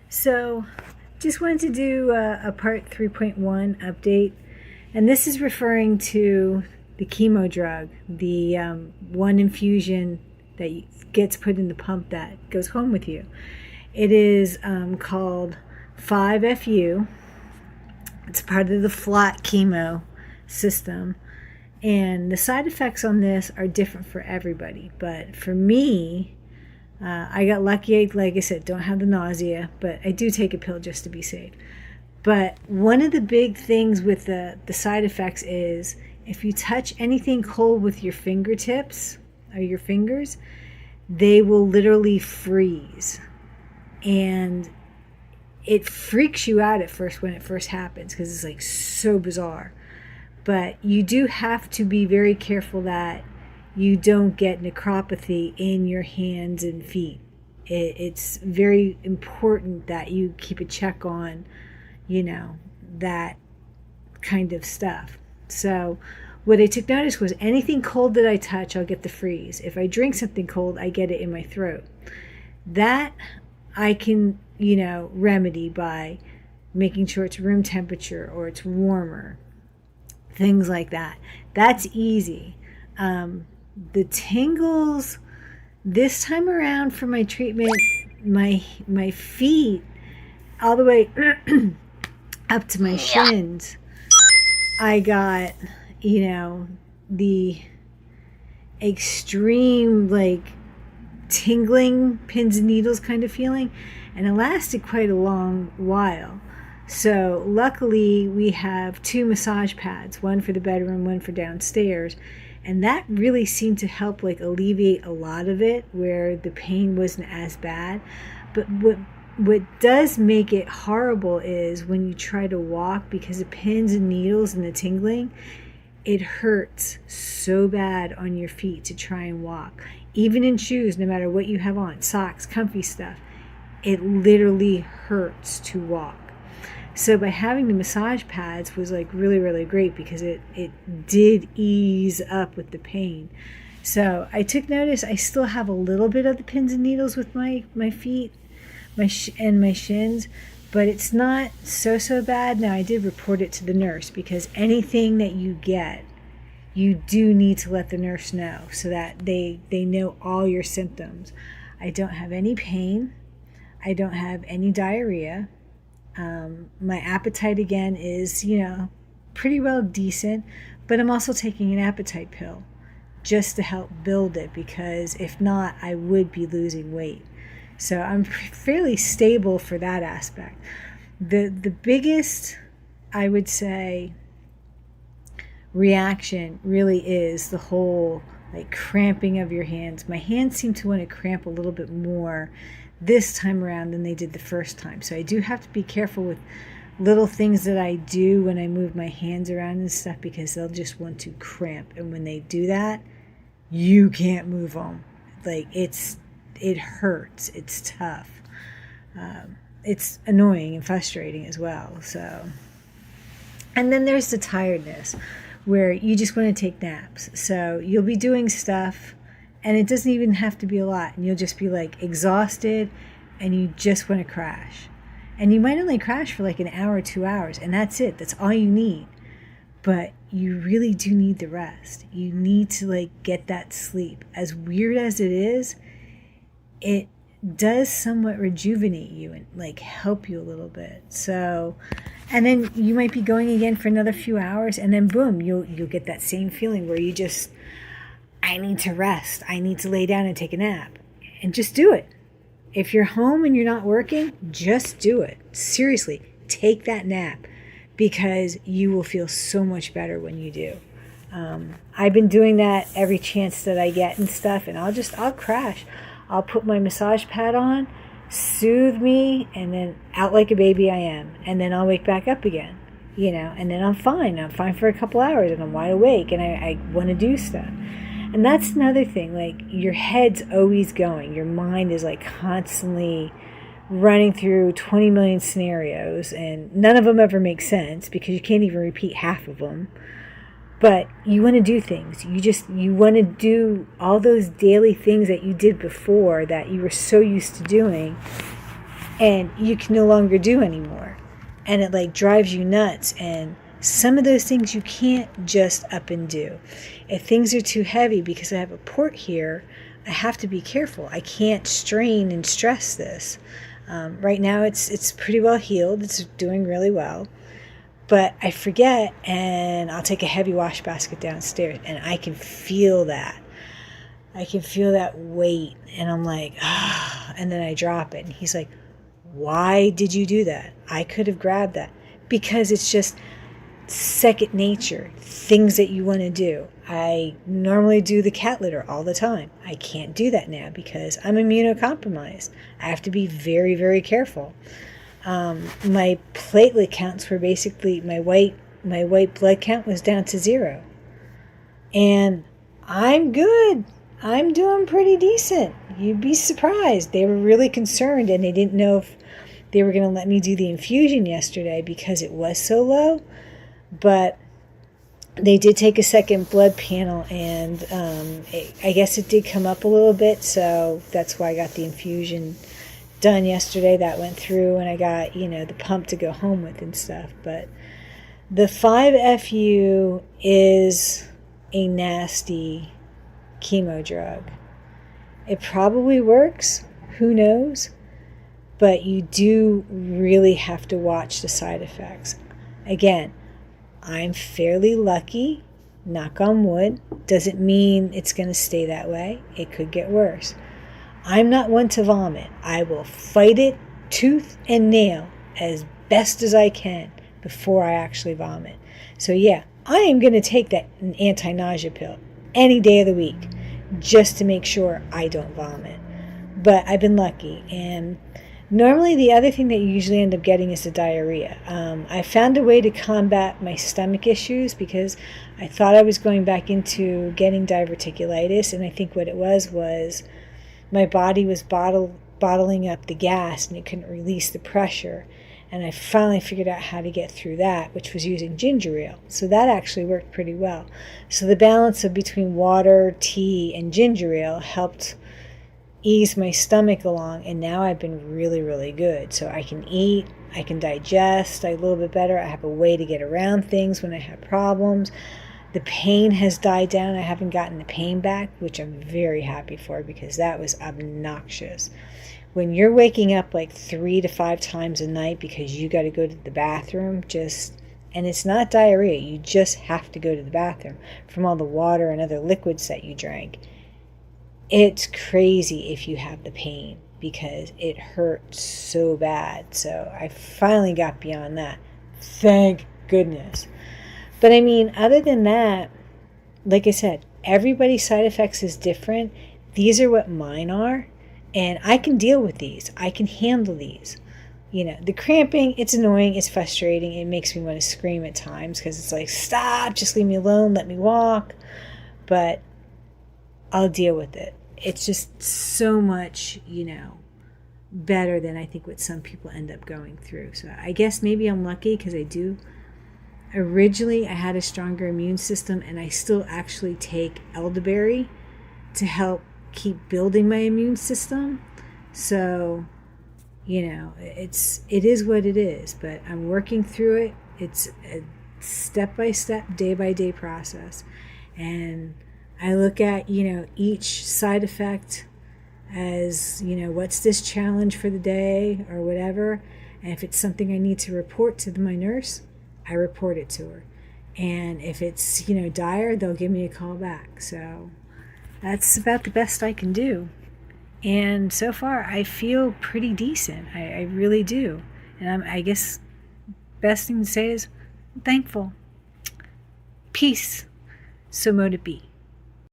So, just wanted to do a part 3.1 update, and this is referring to the chemo drug, the one infusion that gets put in the pump that goes home with you. It is called 5FU. It's part of the flat chemo system, and the side effects on this are different for everybody. But for me, I got lucky. Like I said, don't have the nausea, but I do take a pill just to be safe. But one of the big things with the side effects is if you touch anything cold with your fingertips or your fingers, they will literally freeze. And it freaks you out at first when it first happens because it's like so bizarre. But you do have to be very careful that you don't get necropathy in your hands and feet. It's very important that you keep a check on, that kind of stuff. So what I took notice was anything cold that I touch, I'll get the freeze. If I drink something cold, I get it in my throat. That I can, remedy by making sure it's room temperature or it's warmer, things like that. That's easy. The tingles this time around for my treatment, my feet all the way up to my shins, I got, the extreme tingling pins and needles kind of feeling, and it lasted quite a long while. So luckily we have 2 massage pads, one for the bedroom, one for downstairs. And that really seemed to help alleviate a lot of it where the pain wasn't as bad. But what does make it horrible is when you try to walk, because the pins and needles and the tingling, it hurts so bad on your feet to try and walk. Even in shoes, no matter what you have on, socks, comfy stuff, it literally hurts to walk. So by having the massage pads was really, really great because it did ease up with the pain. So I took notice I still have a little bit of the pins and needles with my feet and my shins, but it's not so bad. Now I did report it to the nurse because anything that you get, you do need to let the nurse know so that they know all your symptoms. I don't have any pain. I don't have any diarrhea. My appetite again is, pretty well decent, but I'm also taking an appetite pill just to help build it because if not, I would be losing weight. So I'm fairly stable for that aspect. The biggest, I would say, reaction really is the whole cramping of your hands. My hands seem to want to cramp a little bit more this time around than they did the first time. So I do have to be careful with little things that I do when I move my hands around and stuff because they'll just want to cramp. And when they do that, you can't move them. It hurts. It's tough. It's annoying and frustrating as well. So, and then there's the tiredness where you just want to take naps. So you'll be doing stuff and it doesn't even have to be a lot. And you'll just be exhausted and you just want to crash. And you might only crash for an hour or 2 hours and that's it. That's all you need. But you really do need the rest. You need to get that sleep. As weird as it is, it does somewhat rejuvenate you and help you a little bit. So, and then you might be going again for another few hours and then boom, you'll get that same feeling where you just, I need to rest. I need to lay down and take a nap. And just do it. If you're home and you're not working, just do it. Seriously, take that nap because you will feel so much better when you do. I've been doing that every chance that I get and stuff, and I'll crash. I'll put my massage pad on, soothe me, and then out like a baby I am. And then I'll wake back up again, and then I'm fine. I'm fine for a couple hours and I'm wide awake and I want to do stuff. And that's another thing, your head's always going. Your mind is constantly running through 20 million scenarios and none of them ever make sense because you can't even repeat half of them. But you want to do things. You want to do all those daily things that you did before that you were so used to doing. and you can no longer do anymore. And it like drives you nuts. And some of those things you can't just up and do. If things are too heavy, because I have a port here, I have to be careful. I can't strain and stress this. Right now it's pretty well healed. It's doing really well. But I forget, and I'll take a heavy wash basket downstairs, and I can feel that. I can feel that weight, and I'm like, ah, and then I drop it. And he's like, why did you do that? I could have grabbed that. Because it's just second nature, things that you want to do. I normally do the cat litter all the time. I can't do that now because I'm immunocompromised. I have to be very, very careful. My platelet counts were basically, my white blood count was down to 0. And I'm good. I'm doing pretty decent. You'd be surprised. They were really concerned, and they didn't know if they were going to let me do the infusion yesterday because it was so low. But they did take a second blood panel, and I guess it did come up a little bit, so that's why I got the infusion done yesterday. That went through, and I got, the pump to go home with and stuff. But the 5-FU is a nasty chemo drug. It probably works, who knows, but you do really have to watch the side effects. Again, I'm fairly lucky, knock on wood. Doesn't mean it's going to stay that way. It could get worse. I'm not one to vomit. I will fight it tooth and nail as best as I can before I actually vomit. So yeah, I am going to take that anti-nausea pill any day of the week just to make sure I don't vomit. But I've been lucky. And normally the other thing that you usually end up getting is the diarrhea. I found a way to combat my stomach issues because I thought I was going back into getting diverticulitis, and I think what it was my body was bottling up the gas and it couldn't release the pressure. And I finally figured out how to get through that, which was using ginger ale. So that actually worked pretty well. So the balance of between water, tea, and ginger ale helped ease my stomach along, and now I've been really, really good. So I can eat, I can digest a little bit better. I have a way to get around things when I have problems. The pain has died down. I haven't gotten the pain back, which I'm very happy for because that was obnoxious. When you're waking up like 3 to 5 times a night because you got to go to the bathroom, and it's not diarrhea, you just have to go to the bathroom from all the water and other liquids that you drank. It's crazy if you have the pain because it hurts so bad. So I finally got beyond that. Thank goodness. But I mean, other than that, like I said, everybody's side effects is different. These are what mine are. And I can deal with these. I can handle these. The cramping, it's annoying. It's frustrating. It makes me want to scream at times because it's like, stop, just leave me alone. Let me walk. But I'll deal with it. It's just so much, better than I think what some people end up going through. So I guess maybe I'm lucky because I do. Originally, I had a stronger immune system, and I still actually take elderberry to help keep building my immune system. So, it is what it is, but I'm working through it. It's a step-by-step, day-by-day process. And I look at, each side effect as, what's this challenge for the day or whatever. And if it's something I need to report to my nurse, I report it to her. And if it's, dire, they'll give me a call back. So that's about the best I can do. And so far, I feel pretty decent. I really do. And I guess best thing to say is I'm thankful. Peace. So mote it be.